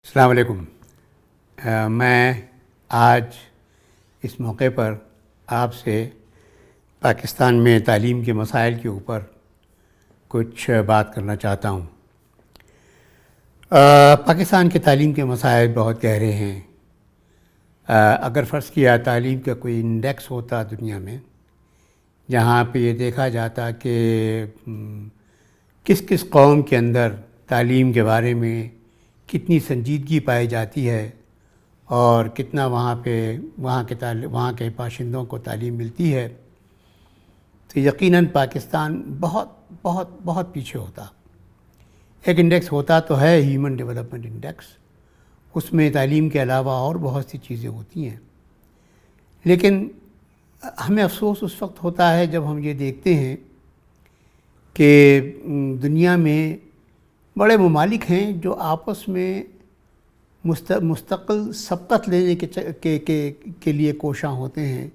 السلام علیکم۔ میں آج اس موقع پر آپ سے پاکستان میں تعلیم کے مسائل کے اوپر کچھ بات کرنا چاہتا ہوں۔ پاکستان کے تعلیم کے مسائل بہت گہرے ہیں۔ اگر فرض کیا تعلیم کا کوئی انڈیکس ہوتا دنیا میں جہاں پہ یہ دیکھا جاتا کہ کس کس قوم کے اندر تعلیم کے بارے میں کتنی سنجیدگی پائی جاتی ہے اور کتنا وہاں کے باشندوں کو تعلیم ملتی ہے، تو یقیناً پاکستان بہت بہت بہت پیچھے ہوتا۔ ایک انڈیکس ہوتا تو ہے ہیومن ڈیولپمنٹ انڈیکس، اس میں تعلیم کے علاوہ اور بہت سی چیزیں ہوتی ہیں، لیکن ہمیں افسوس اس وقت ہوتا ہے جب ہم یہ دیکھتے ہیں کہ دنیا میں بڑے ممالک ہیں جو آپس میں مستقل سبقت لینے کے لیے کوشاں ہوتے ہیں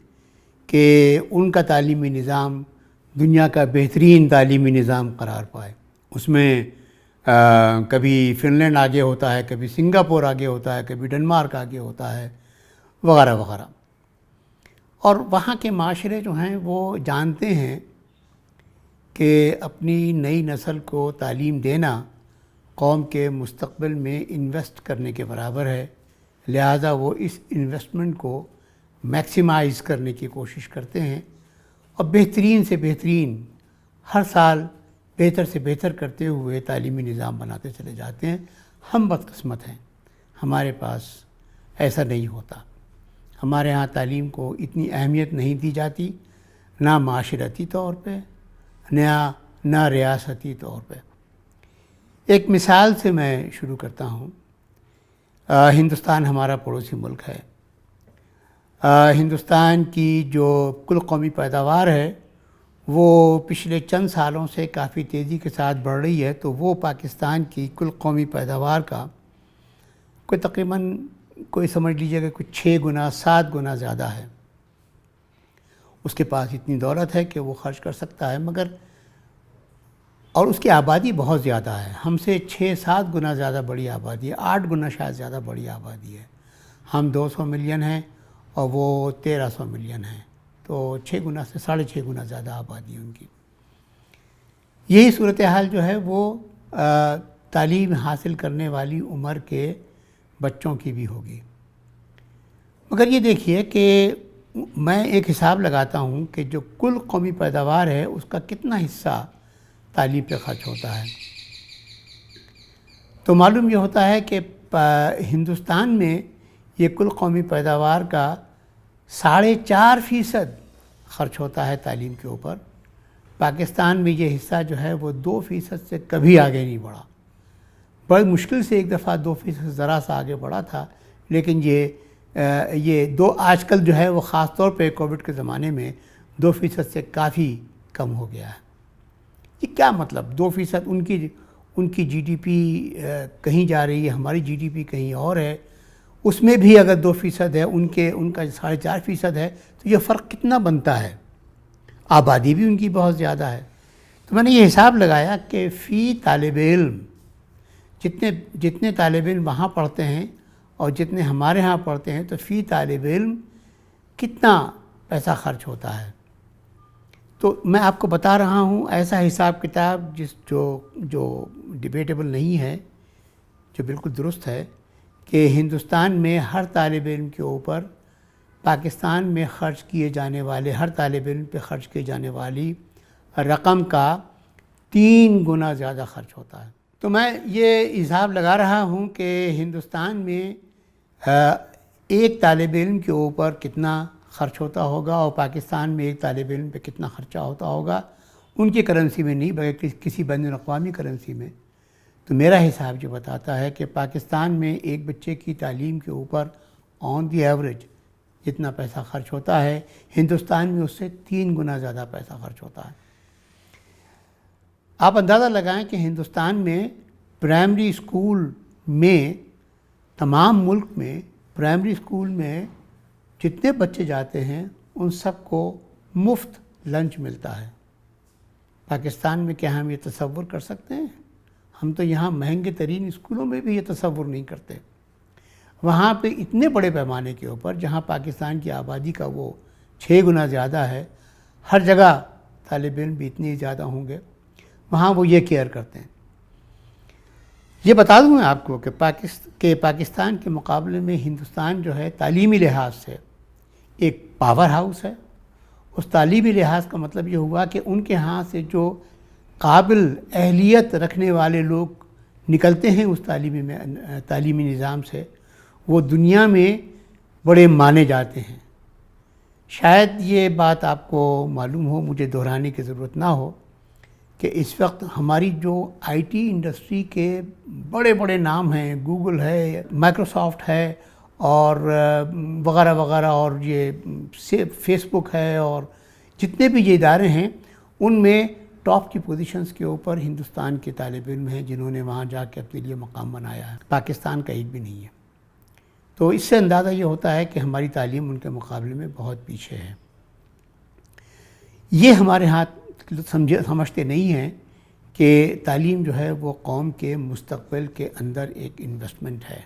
کہ ان کا تعلیمی نظام دنیا کا بہترین تعلیمی نظام قرار پائے۔ اس میں کبھی فن لینڈ آگے ہوتا ہے، کبھی سنگاپور آگے ہوتا ہے، کبھی ڈنمارک آگے ہوتا ہے، وغیرہ وغیرہ۔ اور وہاں کے معاشرے جو ہیں وہ جانتے ہیں کہ اپنی نئی نسل کو تعلیم دینا قوم کے مستقبل میں انویسٹ کرنے کے برابر ہے، لہذا وہ اس انویسٹمنٹ کو میکسیمائز کرنے کی کوشش کرتے ہیں اور بہترین سے بہترین ہر سال بہتر سے بہتر کرتے ہوئے تعلیمی نظام بناتے چلے جاتے ہیں۔ ہم بدقسمت ہیں، ہمارے پاس ایسا نہیں ہوتا۔ ہمارے ہاں تعلیم کو اتنی اہمیت نہیں دی جاتی، نہ معاشرتی طور پہ نہ ریاستی طور پہ۔ ایک مثال سے میں شروع کرتا ہوں۔ ہندوستان ہمارا پڑوسی ملک ہے۔ ہندوستان کی جو کل قومی پیداوار ہے وہ پچھلے چند سالوں سے کافی تیزی کے ساتھ بڑھ رہی ہے، تو وہ پاکستان کی کل قومی پیداوار کا تقریباً سمجھ لیجیے گا 6 گنا 7 گنا زیادہ ہے۔ اس کے پاس اتنی دولت ہے کہ وہ خرچ کر سکتا ہے، اور اس کی آبادی بہت زیادہ ہے، ہم سے 6-7 گنا زیادہ بڑی آبادی ہے، 8 گنا شاید زیادہ بڑی آبادی ہے۔ ہم 200 ملین ہیں اور وہ 1300 ملین ہیں، تو 6 گنا سے 6.5 گنا زیادہ آبادی ہے ان کی۔ یہی صورتحال جو ہے وہ تعلیم حاصل کرنے والی عمر کے بچوں کی بھی ہوگی۔ مگر یہ دیکھیے کہ میں ایک حساب لگاتا ہوں کہ جو کل قومی پیداوار ہے اس کا کتنا حصہ تعلیم پہ خرچ ہوتا ہے، تو معلوم یہ ہوتا ہے کہ ہندوستان میں یہ کل قومی پیداوار کا 4.5% خرچ ہوتا ہے تعلیم کے اوپر۔ پاکستان میں یہ حصہ جو ہے وہ 2% سے کبھی آگے نہیں بڑھا، بڑی مشکل سے ایک دفعہ 2% ذرا سا آگے بڑھا تھا، لیکن یہ آج کل جو ہے وہ خاص طور پہ کووڈ کے زمانے میں 2% سے کافی کم ہو گیا ہے۔ یہ کیا مطلب؟ 2% ان کی جی ڈی پی کہیں جا رہی ہے، ہماری جی ڈی پی کہیں اور ہے، اس میں بھی اگر 2% ہے، ان کا 4.5% ہے، تو یہ فرق کتنا بنتا ہے؟ آبادی بھی ان کی بہت زیادہ ہے۔ تو میں نے یہ حساب لگایا کہ فی طالب علم جتنے طالب علم وہاں پڑھتے ہیں اور جتنے ہمارے ہاں پڑھتے ہیں، تو فی طالب علم کتنا پیسہ خرچ ہوتا ہے۔ تو میں آپ کو بتا رہا ہوں ایسا حساب کتاب جو ڈیبیٹیبل نہیں ہے، جو بالکل درست ہے، کہ ہندوستان میں ہر طالب علم کے اوپر پاکستان میں ہر طالب علم پہ خرچ کی جانے والی رقم کا 3 گنا زیادہ خرچ ہوتا ہے۔ تو میں یہ حساب لگا رہا ہوں کہ ہندوستان میں ایک طالب علم کے اوپر کتنا خرچ ہوتا ہوگا اور پاکستان میں ایک طالب علم پہ کتنا خرچہ ہوتا ہوگا، ان کی کرنسی میں نہیں بلکہ کسی بین الاقوامی کرنسی میں۔ تو میرا حساب جو بتاتا ہے کہ پاکستان میں ایک بچے کی تعلیم کے اوپر آن دی ایوریج جتنا پیسہ خرچ ہوتا ہے، ہندوستان میں اس سے 3 گنا زیادہ پیسہ خرچ ہوتا ہے۔ آپ اندازہ لگائیں کہ ہندوستان میں پرائمری اسکول میں تمام ملک میں پرائمری اسکول میں جتنے بچے جاتے ہیں ان سب کو مفت لنچ ملتا ہے۔ پاکستان میں کیا ہم یہ تصور کر سکتے ہیں؟ ہم تو یہاں مہنگے ترین اسکولوں میں بھی یہ تصور نہیں کرتے۔ وہاں پہ اتنے بڑے پیمانے کے اوپر، جہاں پاکستان کی آبادی کا وہ 6 گنا زیادہ ہے، ہر جگہ طالب علم بھی اتنے زیادہ ہوں گے، وہاں وہ یہ کیئر کرتے ہیں۔ یہ بتا دوں میں آپ کو کہ پاکستان کے مقابلے میں ہندوستان جو ہے تعلیمی لحاظ سے ایک پاور ہاؤس ہے۔ اس تعلیمی لحاظ کا مطلب یہ ہوا کہ ان کے ہاں سے جو قابل اہلیت رکھنے والے لوگ نکلتے ہیں اس تعلیمی نظام سے، وہ دنیا میں بڑے مانے جاتے ہیں۔ شاید یہ بات آپ کو معلوم ہو، مجھے دہرانے کی ضرورت نہ ہو، کہ اس وقت ہماری جو آئی ٹی انڈسٹری کے بڑے بڑے نام ہیں، گوگل ہے، مائکروسافٹ ہے، اور وغیرہ وغیرہ، اور یہ فیس بک ہے، اور جتنے بھی یہ ادارے ہیں، ان میں ٹاپ کی پوزیشنز کے اوپر ہندوستان کے طالب علم ہیں جنہوں نے وہاں جا کے اپنے لیے مقام بنایا ہے۔ پاکستان کا ایک بھی نہیں ہے۔ تو اس سے اندازہ یہ ہوتا ہے کہ ہماری تعلیم ان کے مقابلے میں بہت پیچھے ہے۔ یہ ہمارے ہاتھ سمجھتے نہیں ہیں کہ تعلیم جو ہے وہ قوم کے مستقبل کے اندر ایک انویسٹمنٹ ہے۔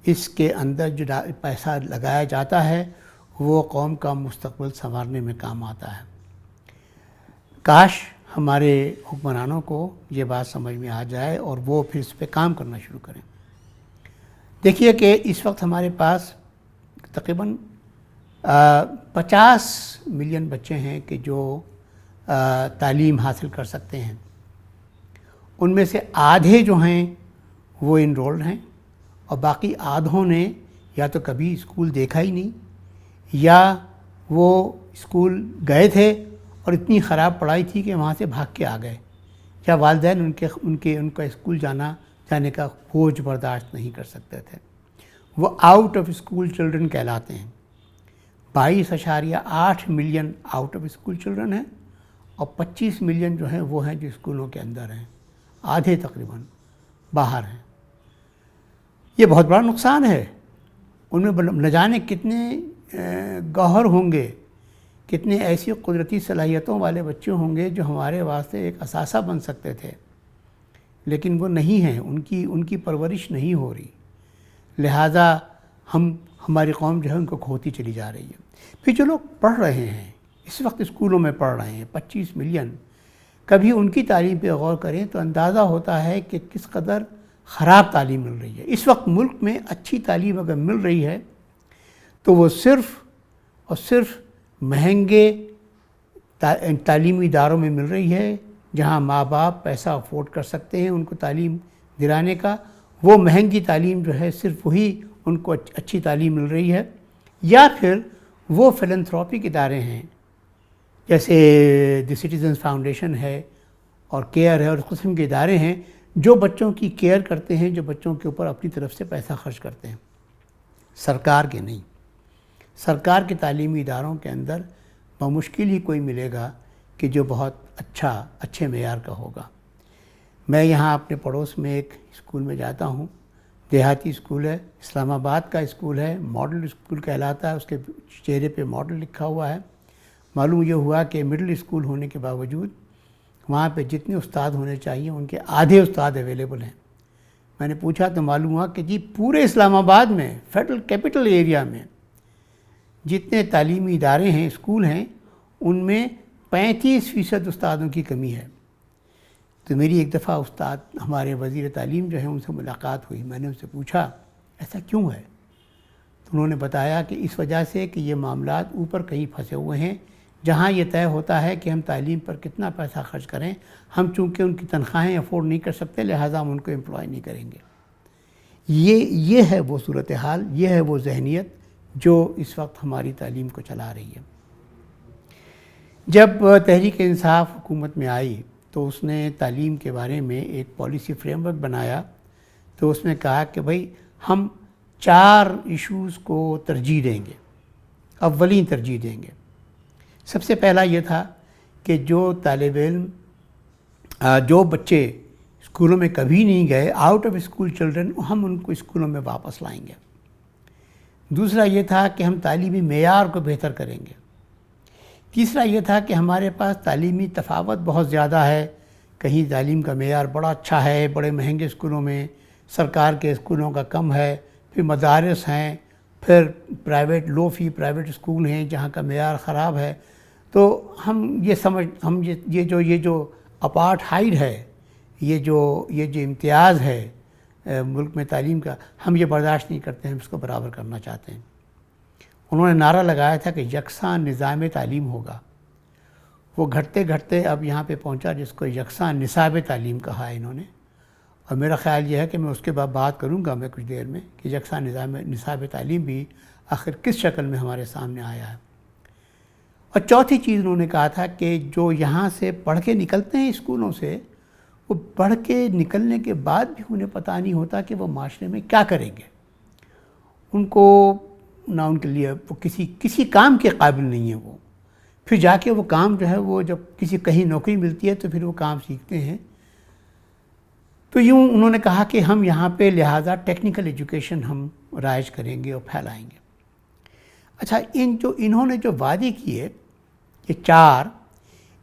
اس کے اندر جو پیسہ لگایا جاتا ہے وہ قوم کا مستقبل سنوارنے میں کام آتا ہے۔ کاش ہمارے حکمرانوں کو یہ بات سمجھ میں آ جائے اور وہ پھر اس پہ کام کرنا شروع کریں۔ دیکھیے کہ اس وقت ہمارے پاس تقریباً 50 ملین بچے ہیں کہ جو تعلیم حاصل کر سکتے ہیں۔ ان میں سے آدھے جو ہیں وہ انرولڈ ہیں، اور باقی آدھوں نے یا تو کبھی اسکول دیکھا ہی نہیں، یا وہ اسکول گئے تھے اور اتنی خراب پڑھائی تھی کہ وہاں سے بھاگ کے آ گئے، یا والدین ان کا اسکول جانے کا بوجھ برداشت نہیں کر سکتے تھے۔ وہ آؤٹ آف اسکول چلڈرن کہلاتے ہیں۔ 22.8 million out of school children ہیں، اور 25 ملین جو ہیں وہ ہیں جو اسکولوں کے اندر ہیں، آدھے تقریباً باہر ہیں۔ یہ بہت بڑا نقصان ہے۔ ان میں نہ جانے کتنے گوہر ہوں گے، کتنے ایسی قدرتی صلاحیتوں والے بچے ہوں گے جو ہمارے واسطے ایک اثاثہ بن سکتے تھے، لیکن وہ نہیں ہیں، ان کی پرورش نہیں ہو رہی، لہٰذا ہماری قوم جو ہے ان کو کھوتی چلی جا رہی ہے۔ پھر جو لوگ پڑھ رہے ہیں اس وقت اسکولوں میں پڑھ رہے ہیں 25 ملین، کبھی ان کی تعلیم پہ غور کریں تو اندازہ ہوتا ہے کہ کس قدر خراب تعلیم مل رہی ہے۔ اس وقت ملک میں اچھی تعلیم اگر مل رہی ہے تو وہ صرف اور صرف مہنگے تعلیمی اداروں میں مل رہی ہے، جہاں ماں باپ پیسہ افورڈ کر سکتے ہیں ان کو تعلیم دلانے کا۔ وہ مہنگی تعلیم جو ہے صرف وہی ان کو اچھی تعلیم مل رہی ہے، یا پھر وہ فلنتھروپک ادارے ہیں جیسے دی سٹیزنز فاؤنڈیشن ہے اور کیئر ہے اور اس قسم کے ادارے ہیں جو بچوں کی کیئر کرتے ہیں، جو بچوں کے اوپر اپنی طرف سے پیسہ خرچ کرتے ہیں، سرکار کے نہیں۔ سرکار کے تعلیمی اداروں کے اندر بمشکل ہی کوئی ملے گا کہ جو بہت اچھے معیار کا ہوگا۔ میں یہاں اپنے پڑوس میں ایک اسکول میں جاتا ہوں، دیہاتی اسکول ہے، اسلام آباد کا اسکول ہے، ماڈل اسکول کہلاتا ہے، اس کے چہرے پہ ماڈل لکھا ہوا ہے۔ معلوم یہ ہوا کہ مڈل اسکول ہونے کے باوجود وہاں پہ جتنے استاد ہونے چاہیے ان کے آدھے استاد اویلیبل ہیں۔ میں نے پوچھا تو معلوم ہوا کہ جی پورے اسلام آباد میں، فیڈرل کیپٹل ایریا میں جتنے تعلیمی ادارے ہیں، اسکول ہیں، ان میں 35% استادوں کی کمی ہے۔ تو میری ایک دفعہ استاد ہمارے وزیر تعلیم جو ہیں ان سے ملاقات ہوئی، میں نے ان سے پوچھا ایسا کیوں ہے؟ تو انہوں نے بتایا کہ اس وجہ سے کہ یہ معاملات اوپر کہیں پھنسے ہوئے ہیں، جہاں یہ طے ہوتا ہے کہ ہم تعلیم پر کتنا پیسہ خرچ کریں، ہم چونکہ ان کی تنخواہیں افورڈ نہیں کر سکتے لہٰذا ہم ان کو امپلائی نہیں کریں گے۔ یہ ہے وہ صورتحال، یہ ہے وہ ذہنیت جو اس وقت ہماری تعلیم کو چلا رہی ہے۔ جب تحریک انصاف حکومت میں آئی تو اس نے تعلیم کے بارے میں ایک پالیسی فریم ورک بنایا، تو اس میں کہا کہ بھئی ہم 4 ایشوز کو ترجیح دیں گے، اولین ترجیح دیں گے۔ سب سے پہلا یہ تھا کہ جو طالب علم جو بچے اسکولوں میں کبھی نہیں گئے، آؤٹ آف اسکول چلڈرن، ہم ان کو اسکولوں میں واپس لائیں گے۔ دوسرا یہ تھا کہ ہم تعلیمی معیار کو بہتر کریں گے۔ تیسرا یہ تھا کہ ہمارے پاس تعلیمی تفاوت بہت زیادہ ہے، کہیں تعلیم کا معیار بڑا اچھا ہے بڑے مہنگے اسکولوں میں، سرکار کے اسکولوں کا کم ہے، پھر مدارس ہیں، پھر پرائیویٹ لو فی پرائیویٹ اسکول ہیں جہاں کا معیار خراب ہے. تو ہم یہ جو اپارٹھائڈ ہے، یہ جو امتیاز ہے ملک میں تعلیم کا، ہم یہ برداشت نہیں کرتے ہیں، ہم اس کو برابر کرنا چاہتے ہیں. انہوں نے نعرہ لگایا تھا کہ یکساں نظام تعلیم ہوگا. وہ گھٹتے گھٹتے اب یہاں پہ پہنچا جس کو یکساں نصاب تعلیم کہا ہے انہوں نے. اور میرا خیال یہ ہے کہ میں اس کے بعد بات کروں گا میں کچھ دیر میں کہ یکساں نصاب تعلیم بھی آخر کس شکل میں ہمارے سامنے آیا ہے. اور چوتھی چیز انہوں نے کہا تھا کہ جو یہاں سے پڑھ کے نکلتے ہیں اسکولوں سے، وہ پڑھ کے نکلنے کے بعد بھی انہیں پتہ نہیں ہوتا کہ وہ معاشرے میں کیا کریں گے. ان کو نہ ان کے لیے وہ کسی کام کے قابل نہیں ہے. وہ پھر جا کے وہ کام جو ہے وہ جب کہیں نوکری ملتی ہے تو پھر وہ کام سیکھتے ہیں. تو یوں انہوں نے کہا کہ ہم یہاں پہ لہٰذا ٹیکنیکل ایجوکیشن ہم رائج کریں گے اور پھیلائیں گے. اچھا، انہوں نے جو وعدے کیے یہ 4،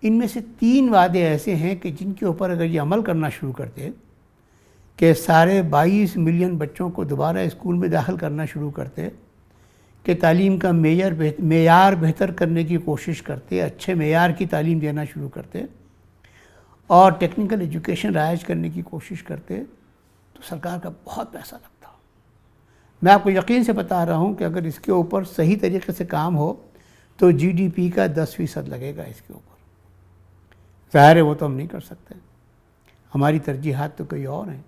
ان میں سے 3 وعدے ایسے ہیں کہ جن کے اوپر اگر یہ عمل کرنا شروع کرتے کہ سارے 22 ملین بچوں کو دوبارہ اسکول میں داخل کرنا شروع کرتے، کہ تعلیم کا معیار بہتر کرنے کی کوشش کرتے، اچھے معیار کی تعلیم دینا شروع کرتے اور ٹیکنیکل ایجوکیشن رائج کرنے کی کوشش کرتے، تو سرکار کا بہت پیسہ لگتا. میں آپ کو یقین سے بتا رہا ہوں کہ اگر اس کے اوپر صحیح طریقے سے کام ہو تو جی ڈی پی کا 10% لگے گا اس کے اوپر. ظاہر ہے وہ تو ہم نہیں کر سکتے، ہماری ترجیحات تو کوئی اور ہیں.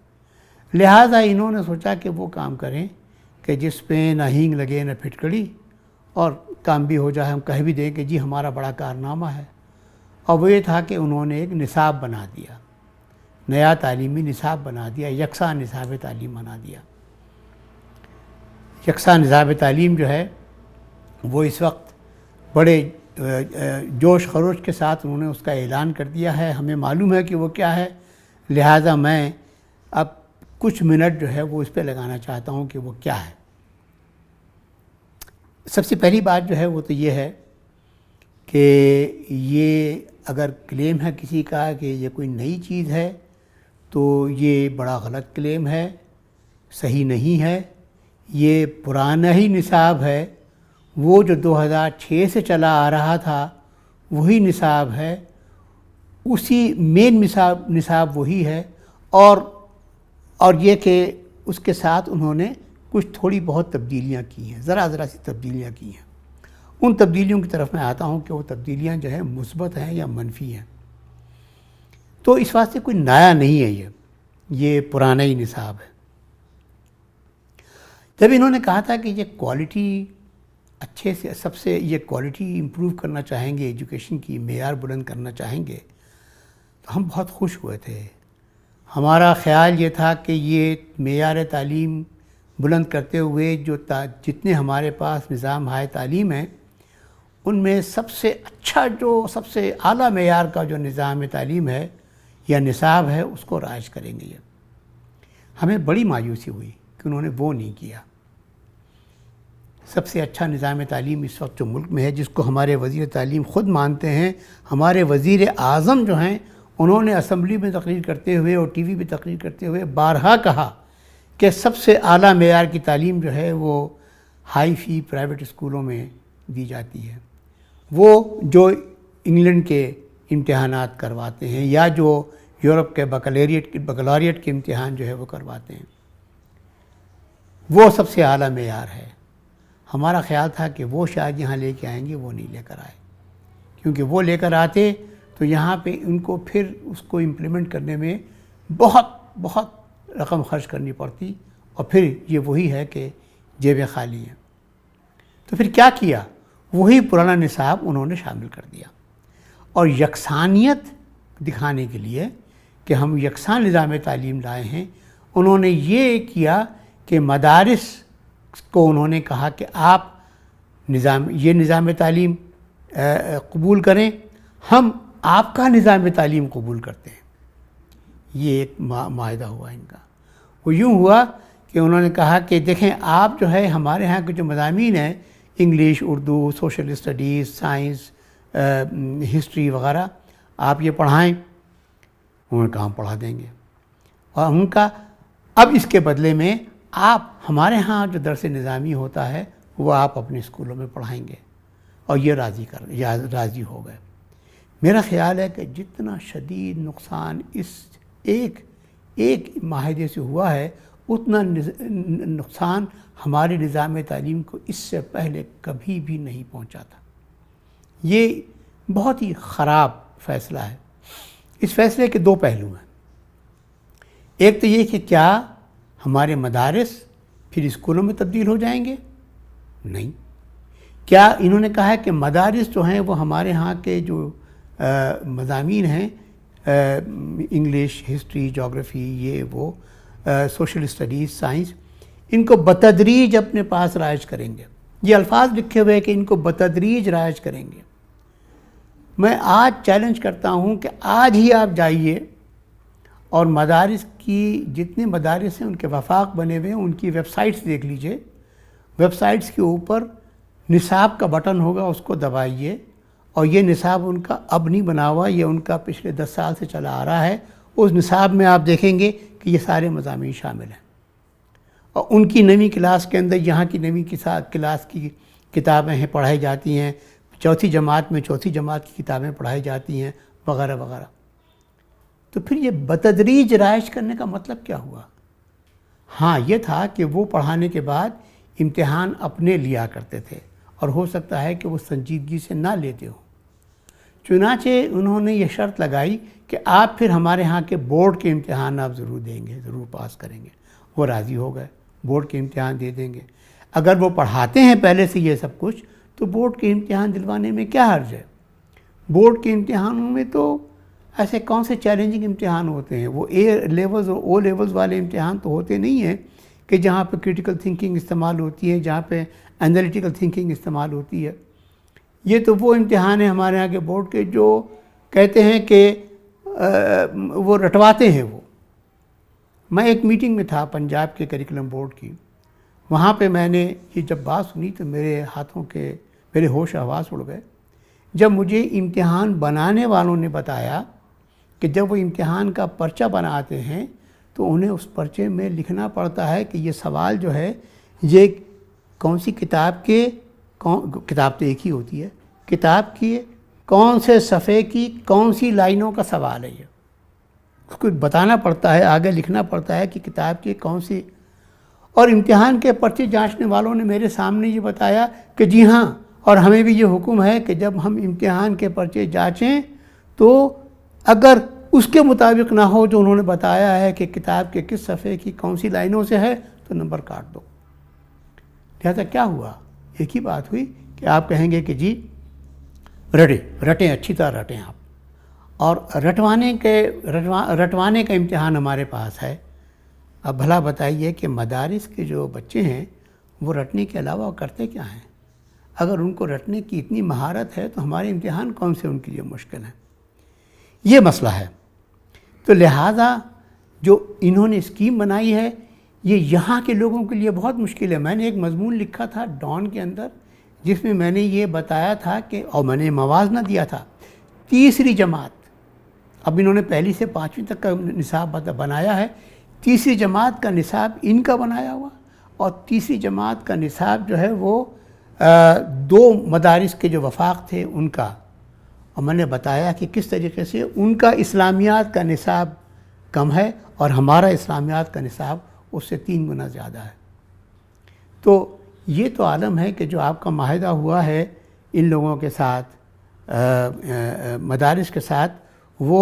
لہٰذا انہوں نے سوچا کہ وہ کام کریں کہ جس پہ نہ ہینگ لگے نہ پھٹکڑی، اور کام بھی ہو جائے، ہم کہہ بھی دیں کہ جی ہمارا بڑا کارنامہ ہے. اور وہ یہ تھا کہ انہوں نے ایک نصاب بنا دیا، نیا تعلیمی نصاب بنا دیا، یکساں نصاب تعلیم بنا دیا. یکساں نصاب تعلیم جو ہے وہ اس وقت بڑے جوش خروش کے ساتھ انہوں نے اس کا اعلان کر دیا ہے. ہمیں معلوم ہے کہ وہ کیا ہے، لہٰذا میں اب کچھ منٹ جو ہے وہ اس پہ لگانا چاہتا ہوں کہ وہ کیا ہے. سب سے پہلی بات جو ہے وہ تو یہ ہے کہ یہ اگر کلیم ہے کسی کا کہ یہ کوئی نئی چیز ہے تو یہ بڑا غلط کلیم ہے، صحیح نہیں ہے. یہ پرانا ہی نصاب ہے، وہ جو 2006 سے چلا آ رہا تھا وہی نصاب ہے، اسی مین نصاب وہی ہے. اور یہ کہ اس کے ساتھ انہوں نے کچھ تھوڑی بہت تبدیلیاں کی ہیں، ذرا سی تبدیلیاں کی ہیں. ان تبدیلیوں کی طرف میں آتا ہوں کہ وہ تبدیلیاں جو ہیں مثبت ہیں یا منفی ہیں. تو اس واسطے کوئی نیا نہیں ہے، یہ پرانا ہی نصاب ہے. جب انہوں نے کہا تھا کہ یہ کوالٹی اچھے سے یہ کوالٹی امپروو کرنا چاہیں گے، ایجوکیشن کی معیار بلند کرنا چاہیں گے، تو ہم بہت خوش ہوئے تھے. ہمارا خیال یہ تھا کہ یہ معیار تعلیم بلند کرتے ہوئے جتنے ہمارے پاس نظام ہائے تعلیم ہیں ان میں سب سے اچھا سب سے اعلیٰ معیار کا جو نظام تعلیم ہے یا نصاب ہے اس کو رائج کریں گے. ہمیں بڑی مایوسی ہوئی کہ انہوں نے وہ نہیں کیا. سب سے اچھا نظام تعلیم اس وقت جو ملک میں ہے، جس کو ہمارے وزیر تعلیم خود مانتے ہیں، ہمارے وزیر اعظم جو ہیں انہوں نے اسمبلی میں تقریر کرتے ہوئے اور ٹی وی پہ تقریر کرتے ہوئے بارہا کہا کہ سب سے اعلیٰ معیار کی تعلیم جو ہے وہ ہائی فی پرائیویٹ اسکولوں میں دی جاتی ہے. وہ جو انگلینڈ کے امتحانات کرواتے ہیں یا جو یورپ کے بکالوریٹ کے امتحان جو ہے وہ کرواتے ہیں، وہ سب سے اعلیٰ معیار ہے. ہمارا خیال تھا کہ وہ شاید یہاں لے کے آئیں گے، وہ نہیں لے کر آئے، کیونکہ وہ لے کر آتے تو یہاں پہ ان کو پھر اس کو امپلیمنٹ کرنے میں بہت رقم خرچ کرنی پڑتی، اور پھر یہ وہی ہے کہ جیبیں خالی ہیں. تو پھر کیا کیا؟ وہی پرانا نصاب انہوں نے شامل کر دیا، اور یکسانیت دکھانے کے لیے کہ ہم یکساں نظام تعلیم لائے ہیں، انہوں نے یہ کیا کہ مدارس کو انہوں نے کہا کہ آپ یہ نظام تعلیم قبول کریں، ہم آپ کا نظام تعلیم قبول کرتے ہیں. یہ ایک معاہدہ ہوا ان کا. وہ یوں ہوا کہ انہوں نے کہا کہ دیکھیں آپ جو ہے ہمارے ہاں کے جو مضامین ہیں، English, Urdu, social studies, science, history وغیرہ، آپ یہ پڑھائیں. انہوں نے کہا ہم پڑھا دیں گے. اور ان کا اب اس کے بدلے میں آپ ہمارے ہاں جو درس نظامی ہوتا ہے وہ آپ اپنے اسکولوں میں پڑھائیں گے، اور یہ راضی ہو گئے۔ میرا خیال ہے کہ جتنا شدید نقصان اس ایک معاہدے سے ہوا ہے، اتنا نقصان ہمارے نظام تعلیم کو اس سے پہلے کبھی بھی نہیں پہنچا تھا۔ یہ بہت ہی خراب فیصلہ ہے۔ اس فیصلے کے دو پہلو ہیں۔ ایک تو یہ کہ کیا ہمارے مدارس پھر اسکولوں میں تبدیل ہو جائیں گے؟ نہیں۔ کیا انہوں نے کہا ہے کہ مدارس جو ہیں وہ ہمارے ہاں کے جو مضامین ہیں، انگلش، ہسٹری، جغرافی، یہ وہ سوشل اسٹڈیز، سائنس، ان کو بتدریج اپنے پاس رائج کریں گے؟ یہ الفاظ لکھے ہوئے کہ ان کو بتدریج رائج کریں گے۔ میں آج چیلنج کرتا ہوں کہ آج ہی آپ جائیے اور مدارس کی جتنے مدارس ہیں ان کے وفاق بنے ہوئے ہیں، ان کی ویب سائٹس دیکھ لیجئے۔ ویب سائٹس کے اوپر نصاب کا بٹن ہوگا، اس کو دبائیے، اور یہ نصاب ان کا اب نہیں بنا ہوا، یہ ان کا پچھلے 10 سال سے چلا آ رہا ہے۔ اس نصاب میں آپ دیکھیں گے کہ یہ سارے مضامین شامل ہیں، اور ان کی نویں کلاس کے اندر یہاں کی نویں کلاس کی کتابیں ہیں، پڑھائی جاتی ہیں، چوتھی جماعت میں چوتھی جماعت کی کتابیں پڑھائی جاتی ہیں، وغیرہ وغیرہ۔ تو پھر یہ بتدریج رائج کرنے کا مطلب کیا ہوا؟ ہاں، یہ تھا کہ وہ پڑھانے کے بعد امتحان اپنے لیا کرتے تھے، اور ہو سکتا ہے کہ وہ سنجیدگی سے نہ لیتے ہوں۔ چنانچہ انہوں نے یہ شرط لگائی کہ آپ پھر ہمارے ہاں کے بورڈ کے امتحان آپ ضرور دیں گے، ضرور پاس کریں گے۔ وہ راضی ہو گئے، بورڈ کے امتحان دے دیں گے۔ اگر وہ پڑھاتے ہیں پہلے سے یہ سب کچھ، تو بورڈ کے امتحان دلوانے میں کیا حرج ہے؟ بورڈ کے امتحانوں میں تو ایسے کون سے چیلنجنگ امتحان ہوتے ہیں؟ وہ اے لیولز اور او لیولز والے امتحان تو ہوتے نہیں ہیں کہ جہاں پہ کرٹیکل تھنکنگ استعمال ہوتی ہے، جہاں پہ انالیٹیکل تھنکنگ استعمال ہوتی ہے۔ یہ تو وہ امتحان ہیں ہمارے یہاں کے بورڈ کے جو کہتے ہیں کہ وہ رٹواتے ہیں۔ وہ میں ایک میٹنگ میں تھا پنجاب کے کریکولم بورڈ کی، وہاں پہ میں نے یہ جب بات سنی تو میرے ہوش حواس اڑ گئے، جب مجھے امتحان بنانے والوں نے بتایا کہ جب وہ امتحان کا پرچہ بناتے ہیں تو انہیں اس پرچے میں لکھنا پڑتا ہے کہ یہ سوال جو ہے یہ کون سی کتاب کے کتاب تو ایک ہی ہوتی ہے، کتاب کی کون سے صفحے کی کون سی لائنوں کا سوال ہے۔ یہ اس کو بتانا پڑتا ہے، آگے لکھنا پڑتا ہے کہ کتاب کی کون سی۔ اور امتحان کے پرچے جانچنے والوں نے میرے سامنے یہ بتایا کہ جی ہاں، اور ہمیں بھی یہ حکم ہے کہ جب ہم امتحان کے پرچے جانچیں تو اگر اس کے مطابق نہ ہو جو انہوں نے بتایا ہے کہ کتاب کے کس صفحے کی کون سی لائنوں سے ہے، تو نمبر کاٹ دو۔ لہذا کیا ہوا؟ ایک ہی بات ہوئی کہ آپ کہیں گے کہ جی رٹیں، اچھی طرح رٹیں آپ، اور رٹوانے کا امتحان ہمارے پاس ہے۔ اب بھلا بتائیے کہ مدارس کے جو بچے ہیں وہ رٹنے کے علاوہ کرتے کیا ہیں؟ اگر ان کو رٹنے کی اتنی مہارت ہے تو ہمارے امتحان کون سے ان کے لیے مشکل ہیں؟ یہ مسئلہ ہے۔ تو لہٰذا جو انہوں نے اسکیم بنائی ہے یہ یہاں کے لوگوں کے لیے بہت مشکل ہے۔ میں نے ایک مضمون لکھا تھا ڈان کے اندر جس میں میں نے یہ بتایا تھا کہ، اور میں نے موازنہ دیا تھا، تیسری جماعت، اب انہوں نے پہلی سے 5ویں تک کا نصاب بنایا ہے، تیسری جماعت کا نصاب ان کا بنایا ہوا، اور تیسری جماعت کا نصاب جو ہے وہ 2 مدارس کے جو وفاق تھے ان کا، اور میں نے بتایا کہ کس طریقے سے ان کا اسلامیات کا نصاب کم ہے اور ہمارا اسلامیات کا نصاب اس سے 3 گنا زیادہ ہے۔ تو یہ تو عالم ہے کہ جو آپ کا معاہدہ ہوا ہے ان لوگوں کے ساتھ، مدارس کے ساتھ، وہ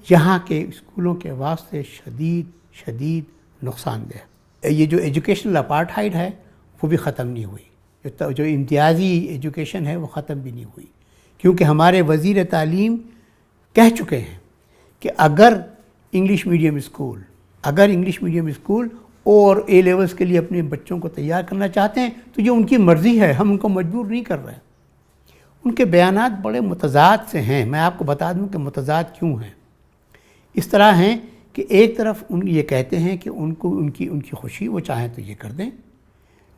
یہاں کے اسکولوں کے واسطے شدید نقصان دہ۔ یہ جو ایجوکیشنل اپارٹھائڈ ہے وہ بھی ختم نہیں ہوئی، جو امتیازی ایجوکیشن ہے وہ ختم بھی نہیں ہوئی، کیونکہ ہمارے وزیر تعلیم کہہ چکے ہیں کہ اگر انگلش میڈیم اسکول اور اے لیولز کے لیے اپنے بچوں کو تیار کرنا چاہتے ہیں تو یہ ان کی مرضی ہے، ہم ان کو مجبور نہیں کر رہے ہیں۔ ان کے بیانات بڑے متضاد سے ہیں، میں آپ کو بتا دوں کہ متضاد کیوں ہیں۔ اس طرح ہیں کہ ایک طرف یہ کہتے ہیں کہ ان کی خوشی، وہ چاہیں تو یہ کر دیں،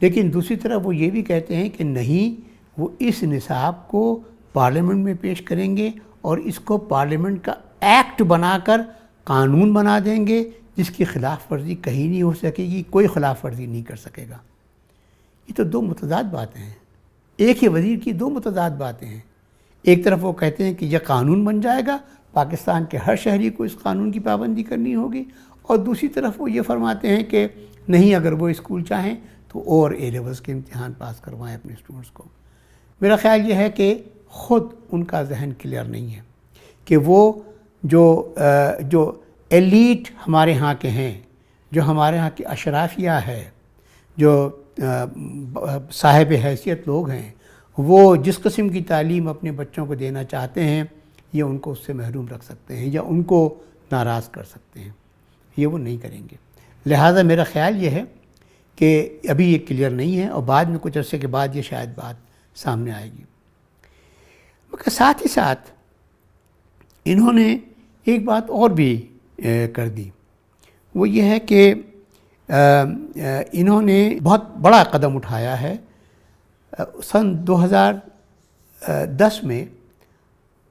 لیکن دوسری طرف وہ یہ بھی کہتے ہیں کہ نہیں، وہ اس نصاب کو پارلیمنٹ میں پیش کریں گے اور اس کو پارلیمنٹ کا ایکٹ بنا کر قانون بنا دیں گے جس کی خلاف ورزی کہیں نہیں ہو سکے گی، کوئی خلاف ورزی نہیں کر سکے گا۔ یہ تو دو متضاد باتیں ہیں، ایک ہی وزیر کی دو متضاد باتیں ہیں۔ ایک طرف وہ کہتے ہیں کہ یہ قانون بن جائے گا، پاکستان کے ہر شہری کو اس قانون کی پابندی کرنی ہوگی، اور دوسری طرف وہ یہ فرماتے ہیں کہ نہیں، اگر وہ اسکول چاہیں تو اور اے لیولز کے امتحان پاس کروائیں اپنے اسٹوڈنٹس کو۔ میرا خیال یہ ہے کہ خود ان کا ذہن کلیئر نہیں ہے کہ وہ جو ایلیٹ ہمارے ہاں کے ہیں، جو ہمارے ہاں کی اشرافیہ ہے، جو صاحب حیثیت لوگ ہیں، وہ جس قسم کی تعلیم اپنے بچوں کو دینا چاہتے ہیں، یہ ان کو اس سے محروم رکھ سکتے ہیں یا ان کو ناراض کر سکتے ہیں۔ یہ وہ نہیں کریں گے۔ لہٰذا میرا خیال یہ ہے کہ ابھی یہ کلیئر نہیں ہے، اور بعد میں کچھ عرصے کے بعد یہ شاید بات سامنے آئے گی۔ مگر ساتھ ہی ساتھ انہوں نے ایک بات اور بھی کر دی، وہ یہ ہے کہ انہوں نے بہت بڑا قدم اٹھایا ہے۔ سن 2010 میں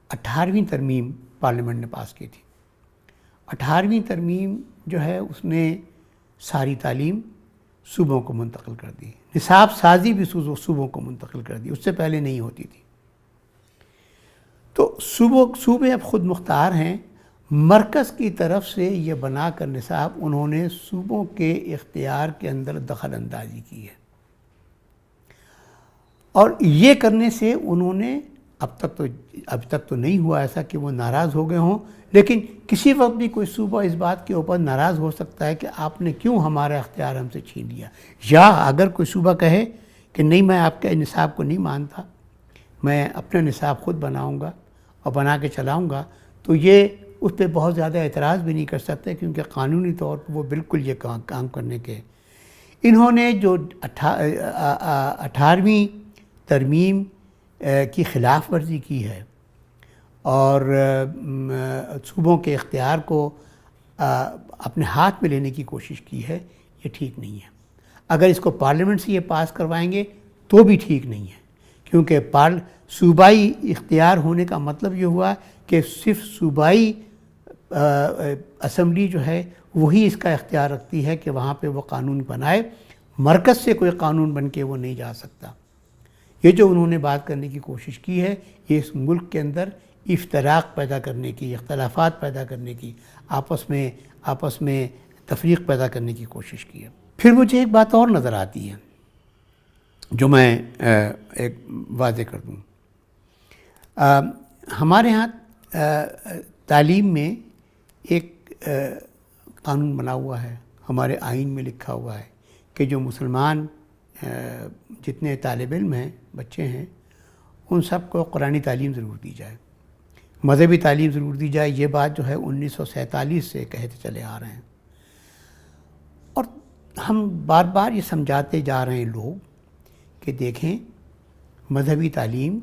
18ویں ترمیم پارلیمنٹ نے پاس کی تھی۔ 18ویں ترمیم جو ہے اس نے ساری تعلیم صوبوں کو منتقل کر دی، نصاب سازی بھی صوبوں کو منتقل کر دی، اس سے پہلے نہیں ہوتی تھی۔ تو صوبے اب خود مختار ہیں۔ مرکز کی طرف سے یہ بنا کر نصاب انہوں نے صوبوں کے اختیار کے اندر دخل اندازی کی ہے، اور یہ کرنے سے انہوں نے اب تک تو نہیں ہوا ایسا کہ وہ ناراض ہو گئے ہوں، لیکن کسی وقت بھی کوئی صوبہ اس بات کے اوپر ناراض ہو سکتا ہے کہ آپ نے کیوں ہمارا اختیار ہم سے چھین لیا، یا اگر کوئی صوبہ کہے کہ نہیں، میں آپ کے نصاب کو نہیں مانتا، میں اپنا نصاب خود بناؤں گا اور بنا کے چلاؤں گا، تو یہ اس پہ بہت زیادہ اعتراض بھی نہیں کر سکتے، کیونکہ قانونی طور پر وہ بالکل یہ کام کرنے کے۔ انہوں نے جو 18ویں ترمیم کی خلاف ورزی کی ہے اور صوبوں کے اختیار کو اپنے ہاتھ میں لینے کی کوشش کی ہے، یہ ٹھیک نہیں ہے۔ اگر اس کو پارلیمنٹ سے یہ پاس کروائیں گے تو بھی ٹھیک نہیں ہے، کیونکہ صوبائی اختیار ہونے کا مطلب یہ ہوا کہ صرف صوبائی اسمبلی جو ہے وہی اس کا اختیار رکھتی ہے کہ وہاں پہ وہ قانون بنائے، مرکز سے کوئی قانون بن کے وہ نہیں جا سکتا۔ یہ جو انہوں نے بات کرنے کی کوشش کی ہے، یہ اس ملک کے اندر افتراق پیدا کرنے کی، اختلافات پیدا کرنے کی، آپس میں تفریق پیدا کرنے کی کوشش کی ہے۔ پھر مجھے ایک بات اور نظر آتی ہے جو میں ایک واضح کر دوں۔ ہمارے ہاں تعلیم میں ایک قانون بنا ہوا ہے، ہمارے آئین میں لکھا ہوا ہے کہ جو مسلمان جتنے طالب علم ہیں، بچے ہیں، ان سب کو قرآنی تعلیم ضرور دی جائے، مذہبی تعلیم ضرور دی جائے۔ یہ بات جو ہے 1947 سے کہتے چلے آ رہے ہیں، اور ہم بار بار یہ سمجھاتے جا رہے ہیں لوگ کہ دیکھیں، مذہبی تعلیم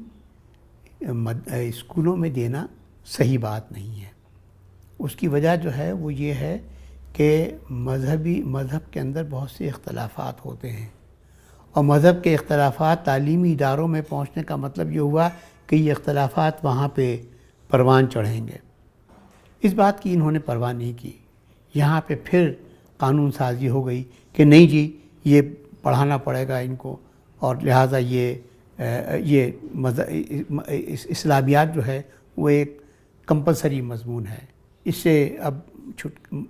اسکولوں میں دینا صحیح بات نہیں ہے۔ اس کی وجہ جو ہے وہ یہ ہے کہ مذہب کے اندر بہت سے اختلافات ہوتے ہیں، اور مذہب کے اختلافات تعلیمی اداروں میں پہنچنے کا مطلب یہ ہوا کہ یہ اختلافات وہاں پہ پروان چڑھیں گے۔ اس بات کی انہوں نے پرواہ نہیں کی۔ یہاں پہ پھر قانون سازی ہو گئی کہ نہیں جی، یہ پڑھانا پڑے گا ان کو، اور لہٰذا یہ اسلامیات جو ہے وہ ایک کمپلسری مضمون ہے، اس سے اب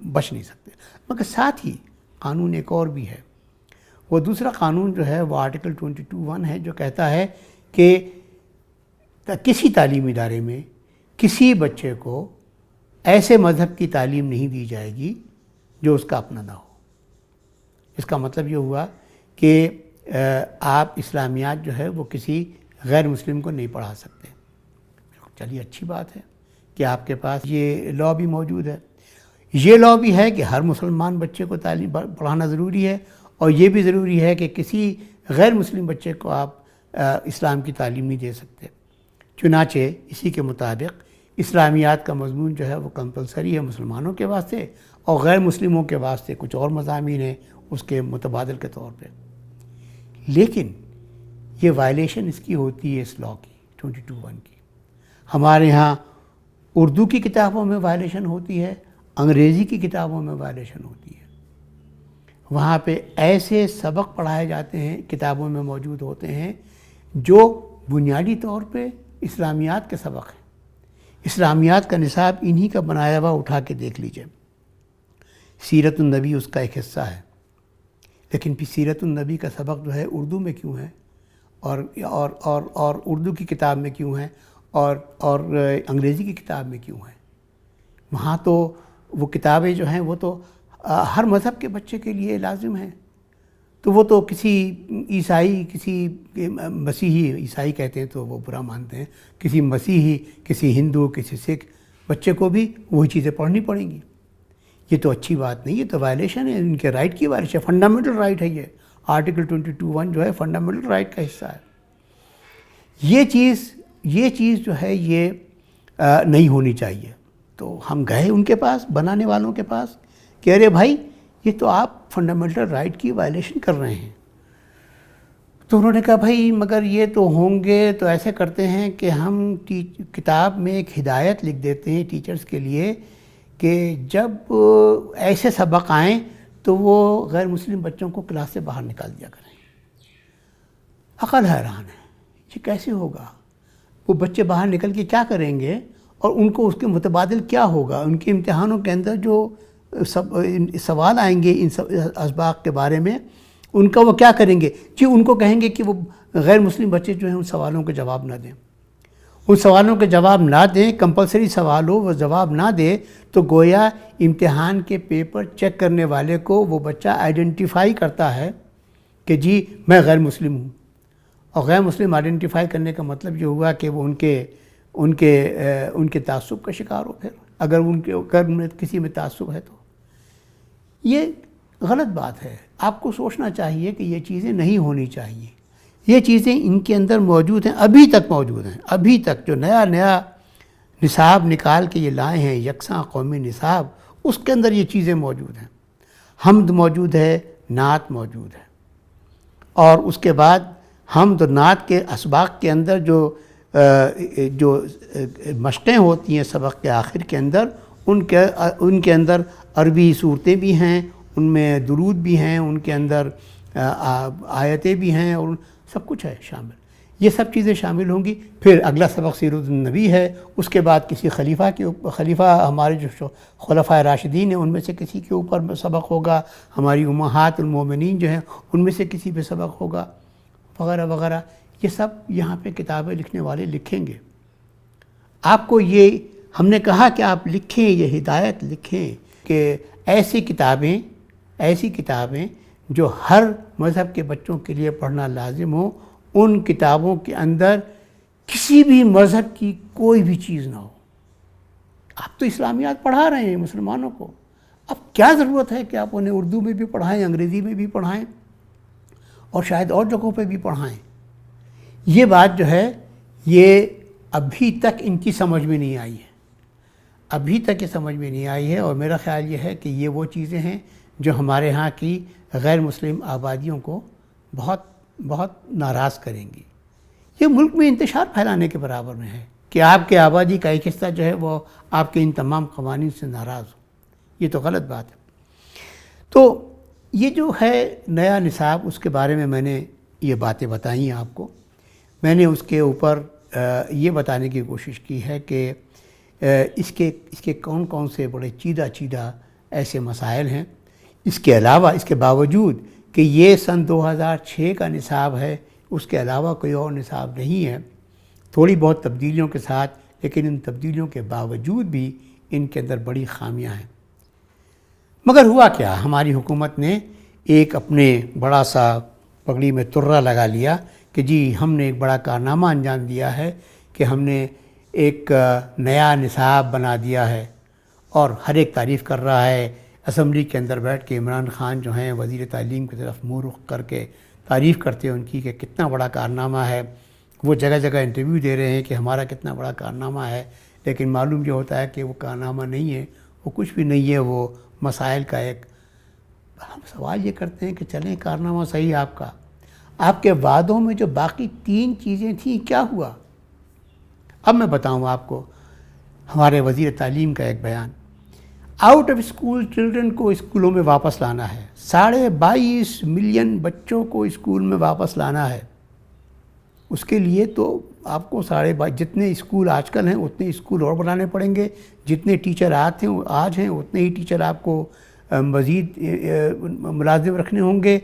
بچ نہیں سکتے۔ مگر ساتھ ہی قانون ایک اور بھی ہے، وہ دوسرا قانون جو ہے وہ آرٹیکل 22(1) ہے، جو کہتا ہے کہ کسی تعلیمی ادارے میں کسی بچے کو ایسے مذہب کی تعلیم نہیں دی جائے گی جو اس کا اپنا نہ ہو۔ اس کا مطلب یہ ہوا کہ آپ اسلامیات جو ہے وہ کسی غیر مسلم کو نہیں پڑھا سکتے۔ چلیے، اچھی بات ہے کہ آپ کے پاس یہ لاء بھی موجود ہے۔ یہ لاء بھی ہے کہ ہر مسلمان بچے کو تعلیم پڑھانا ضروری ہے، اور یہ بھی ضروری ہے کہ کسی غیر مسلم بچے کو آپ اسلام کی تعلیم نہیں دے سکتے۔ چنانچہ اسی کے مطابق اسلامیات کا مضمون جو ہے وہ کمپلسری ہے مسلمانوں کے واسطے، اور غیر مسلموں کے واسطے کچھ اور مضامین ہیں اس کے متبادل کے طور پہ۔ لیکن یہ وائلیشن اس کی ہوتی ہے، اس لاء کی 22(1) کی۔ ہمارے ہاں اردو کی کتابوں میں وائلیشن ہوتی ہے، انگریزی کی کتابوں میں وائلیشن ہوتی ہے، وہاں پہ ایسے سبق پڑھائے جاتے ہیں، کتابوں میں موجود ہوتے ہیں جو بنیادی طور پہ اسلامیات کے سبق ہیں۔ اسلامیات کا نصاب انہی کا بنایا ہوا اٹھا کے دیکھ لیجئے، سیرت النبی اس کا ایک حصہ ہے، لیکن پھر سیرت النبی کا سبق جو ہے اردو میں کیوں ہے اور اردو کی کتاب میں کیوں ہے اور انگریزی کی کتاب میں کیوں ہے؟ وہاں تو وہ کتابیں جو ہیں وہ تو ہر مذہب کے بچے کے لیے لازم ہیں، تو وہ تو کسی عیسائی، کسی مسیحی، عیسائی کہتے ہیں تو وہ برا مانتے ہیں، کسی مسیحی، کسی ہندو، کسی سکھ بچے کو بھی وہی چیزیں پڑھنی پڑیں گی۔ یہ تو اچھی بات نہیں، یہ تو وائلیشن ہے، ان کے رائٹ کی وائلیشن ہے، فنڈامنٹل رائٹ ہے۔ یہ آرٹیکل 22(1) جو ہے فنڈامنٹل رائٹ کا حصہ ہے۔ یہ چیز جو ہے یہ نہیں ہونی چاہیے۔ تو ہم گئے ان کے پاس، بنانے والوں کے پاس، کہ ارے بھائی یہ تو آپ فنڈامنٹل رائٹ کی وائلیشن کر رہے ہیں۔ تو انہوں نے کہا بھائی مگر یہ تو ہوں گے، تو ایسے کرتے ہیں کہ ہم کتاب میں ایک ہدایت لکھ دیتے ہیں ٹیچرز کے لیے کہ جب ایسے سبق آئیں تو وہ غیر مسلم بچوں کو کلاس سے باہر نکال دیا کریں۔ عقل حیران ہے، یہ کیسے ہوگا؟ وہ بچے باہر نکل کے کیا کریں گے اور ان کو اس کے متبادل کیا ہوگا؟ ان کے امتحانوں کے اندر جو سوال آئیں گے ان اسباق کے بارے میں، ان کا وہ کیا کریں گے؟ جی ان کو کہیں گے کہ وہ غیر مسلم بچے جو ہیں ان سوالوں کے جواب نہ دیں، ان سوالوں کے جواب نہ دیں، کمپلسری سوال ہو وہ جواب نہ دے، تو گویا امتحان کے پیپر چیک کرنے والے کو وہ بچہ آئیڈینٹیفائی کرتا ہے کہ جی میں غیر مسلم ہوں، اور غیر مسلم آئیڈینٹیفائی کرنے کا مطلب یہ ہوا کہ وہ ان کے تعصب کا شکار ہو۔ پھر اگر ان میں کسی میں تعصب ہے تو یہ غلط بات ہے۔ آپ کو سوچنا چاہیے کہ یہ چیزیں نہیں ہونی چاہیے۔ یہ چیزیں ان کے اندر موجود ہیں، ابھی تک موجود ہیں، ابھی تک جو نیا نصاب نکال کے یہ لائے ہیں، یکساں قومی نصاب، اس کے اندر یہ چیزیں موجود ہیں۔ حمد موجود ہے، نعت موجود ہے، اور اس کے بعد حمد و نعت کے اسباق کے اندر جو مشقیں ہوتی ہیں سبق کے آخر کے اندر، ان کے اندر عربی صورتیں بھی ہیں، ان میں درود بھی ہیں، ان کے اندر آیتیں بھی ہیں، اور سب کچھ ہے شامل۔ یہ سب چیزیں شامل ہوں گی۔ پھر اگلا سبق سیرت النبی ہے، اس کے بعد کسی خلیفہ ہمارے جو خلفائے راشدین ہیں ان میں سے کسی کے اوپر سبق ہوگا، ہماری امہات المومنین جو ہیں ان میں سے کسی پہ سبق ہوگا، وغیرہ وغیرہ۔ یہ سب یہاں پہ کتابیں لکھنے والے لکھیں گے۔ آپ کو یہ ہم نے کہا کہ آپ لکھیں، یہ ہدایت لکھیں کہ ایسی کتابیں جو ہر مذہب کے بچوں کے لیے پڑھنا لازم ہو، ان کتابوں کے اندر کسی بھی مذہب کی کوئی بھی چیز نہ ہو۔ آپ تو اسلامیات پڑھا رہے ہیں مسلمانوں کو، اب کیا ضرورت ہے کہ آپ انہیں اردو میں بھی پڑھائیں، انگریزی میں بھی پڑھائیں، اور شاید اور جگہوں پہ بھی پڑھائیں؟ یہ بات جو ہے یہ ابھی تک ان کی سمجھ میں نہیں آئی ہے، ابھی تک یہ سمجھ میں نہیں آئی ہے، اور میرا خیال یہ ہے کہ یہ وہ چیزیں ہیں جو ہمارے ہاں کی غیر مسلم آبادیوں کو بہت بہت ناراض کریں گی۔ یہ ملک میں انتشار پھیلانے کے برابر میں ہے کہ آپ کے آبادی کا ایک حصہ جو ہے وہ آپ کے ان تمام قوانین سے ناراض ہو۔ یہ تو غلط بات ہے۔ تو یہ جو ہے نیا نصاب، اس کے بارے میں میں نے یہ باتیں بتائیں ہیں آپ کو۔ میں نے اس کے اوپر یہ بتانے کی کوشش کی ہے کہ اس کے کون سے بڑے چیدہ ایسے مسائل ہیں۔ اس کے علاوہ، اس کے باوجود کہ یہ سن 2006 کا نصاب ہے، اس کے علاوہ کوئی اور نصاب نہیں ہے، تھوڑی بہت تبدیلیوں کے ساتھ، لیکن ان تبدیلیوں کے باوجود بھی ان کے اندر بڑی خامیاں ہیں۔ مگر ہوا کیا، ہماری حکومت نے ایک اپنے بڑا سا پگڑی میں ترا لگا لیا کہ جی ہم نے ایک بڑا کارنامہ انجام دیا ہے کہ ہم نے ایک نیا نصاب بنا دیا ہے، اور ہر ایک تعریف کر رہا ہے۔ اسمبلی کے اندر بیٹھ کے عمران خان جو ہیں وزیر تعلیم کی طرف منہ رخ کر کے تعریف کرتے ہیں ان کی کہ کتنا بڑا کارنامہ ہے، وہ جگہ جگہ انٹرویو دے رہے ہیں کہ ہمارا کتنا بڑا کارنامہ ہے، لیکن معلوم یہ ہوتا ہے کہ وہ کارنامہ نہیں ہے، وہ کچھ بھی نہیں ہے، وہ مسائل کا ایک۔ ہم سوال یہ کرتے ہیں کہ چلیں کارنامہ صحیح آپ کا، آپ کے وعدوں میں جو باقی 3 چیزیں تھیں کیا ہوا؟ اب میں بتاؤں آپ کو ہمارے وزیر تعلیم کا ایک بیان۔ آؤٹ آف اسکول چلڈرن کو اسکولوں میں واپس لانا ہے. 22.5 ملین بچوں کو اسکول میں واپس لانا ہے. اس کے لیے تو آپ کو جتنے اسکول آج کل ہیں اتنے اسکول اور بنانے پڑیں گے. جتنے ٹیچر آج ہیں اتنے ہی ٹیچر آپ کو مزید ملازم رکھنے ہوں گے،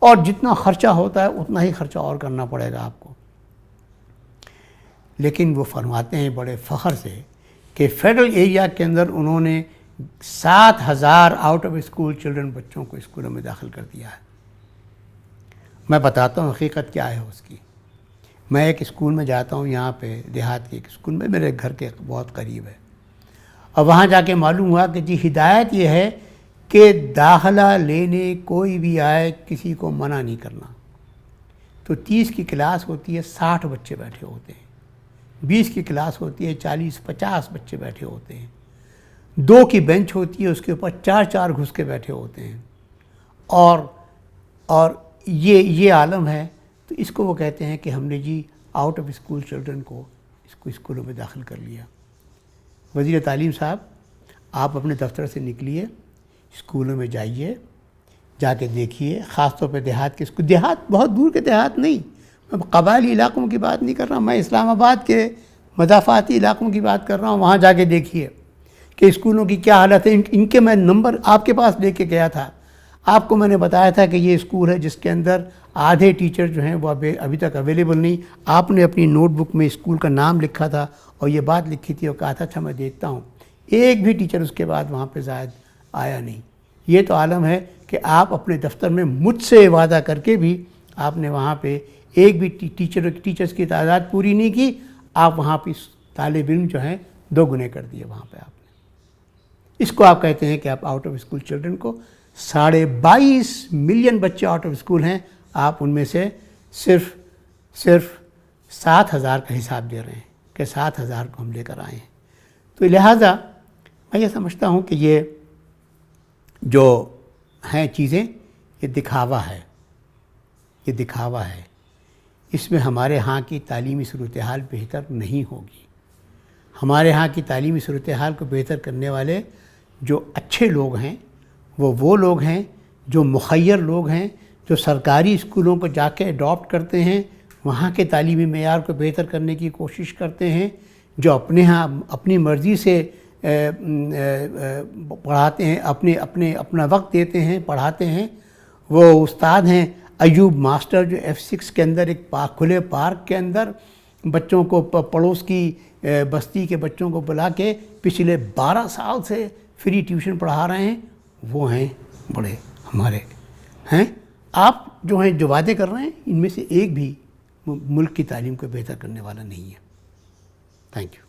اور جتنا خرچہ ہوتا ہے اتنا ہی خرچہ اور کرنا پڑے گا آپ کو. لیکن وہ فرماتے ہیں بڑے فخر سے کہ فیڈرل ایریا کے اندر انہوں نے 7,000 آؤٹ آف اسکول چلڈرن بچوں کو اسکولوں میں داخل کر دیا ہے. میں بتاتا ہوں حقیقت کیا ہے اس کی. میں ایک اسکول میں جاتا ہوں، یہاں پہ دیہات کے ایک اسکول میں، میرے گھر کے بہت قریب ہے، اور وہاں جا کے معلوم ہوا کہ جی ہدایت یہ ہے کہ داخلہ لینے کوئی بھی آئے کسی کو منع نہیں کرنا. تو 30 کی کلاس ہوتی ہے، 60 بچے بیٹھے ہوتے ہیں. 20 کی کلاس ہوتی ہے، 40-50 بچے بیٹھے ہوتے ہیں. 2 کی بینچ ہوتی ہے، اس کے اوپر 4 گھس کے بیٹھے ہوتے ہیں. اور یہ عالم ہے. تو اس کو وہ کہتے ہیں کہ ہم نے جی آؤٹ آف اسکول چلڈرن کو اسکولوں میں داخل کر لیا. وزیر تعلیم صاحب، آپ اپنے دفتر سے نکلیے، اسکولوں میں جائیے، جا کے دیکھیے، خاص طور پہ دیہات کے اسکول. دیہات بہت دور کے دیہات نہیں، میں قبائلی علاقوں کی بات نہیں کر رہا، میں اسلام آباد کے مضافاتی علاقوں کی بات کر رہا ہوں. وہاں جا کے دیکھیے کہ اسکولوں کی کیا حالت ہے. ان کے میں نمبر آپ کے پاس لے کے گیا تھا. آپ کو میں نے بتایا تھا کہ یہ اسکول ہے جس کے اندر آدھے ٹیچر جو ہیں وہ ابھی تک اویلیبل نہیں. آپ نے اپنی نوٹ بک میں اسکول کا نام لکھا تھا اور یہ بات لکھی تھی اور کہا تھا اچھا میں دیکھتا ہوں. ایک بھی ٹیچر اس کے بعد وہاں پہ زائد آیا نہیں. یہ تو عالم ہے کہ آپ اپنے دفتر میں مجھ سے وعدہ کر کے بھی آپ نے وہاں پہ ایک بھی ٹیچرز کی تعداد پوری نہیں کی. آپ وہاں پہ طالب علم جو ہیں 2 گنے کر دیے وہاں پہ آپ نے. اس کو آپ کہتے ہیں کہ آپ آؤٹ آف اسکول چلڈرن کو 22.5 ملین بچے آؤٹ آف اسکول ہیں، آپ ان میں سے صرف 7,000 کا حساب دے رہے ہیں کہ 7,000 کو ہم لے کر آئے ہیں. تو لہٰذا میں یہ سمجھتا ہوں کہ یہ جو ہیں چیزیں یہ دکھاوا ہے. اس میں ہمارے ہاں کی تعلیمی صورتحال بہتر نہیں ہوگی. ہمارے ہاں کی تعلیمی صورتحال کو بہتر کرنے والے جو اچھے لوگ ہیں وہ لوگ ہیں جو مخیر لوگ ہیں، جو سرکاری اسکولوں کو جا کے اڈاپٹ کرتے ہیں، وہاں کے تعلیمی معیار کو بہتر کرنے کی کوشش کرتے ہیں، جو اپنے ہاں اپنی مرضی سے پڑھاتے ہیں، اپنا وقت دیتے ہیں، پڑھاتے ہیں. وہ استاد ہیں ایوب ماسٹر جو F6 کے اندر ایک کھلے پارک کے اندر بچوں کو پڑوس کی بستی کے بچوں کو بلا کے پچھلے 12 سال سے فری ٹیوشن پڑھا رہے ہیں. وہ ہیں بڑے ہمارے ہیں. آپ جو ہیں جو وعدے کر رہے ہیں ان میں سے ایک بھی ملک کی تعلیم کو بہتر کرنے والا نہیں ہے. Thank you.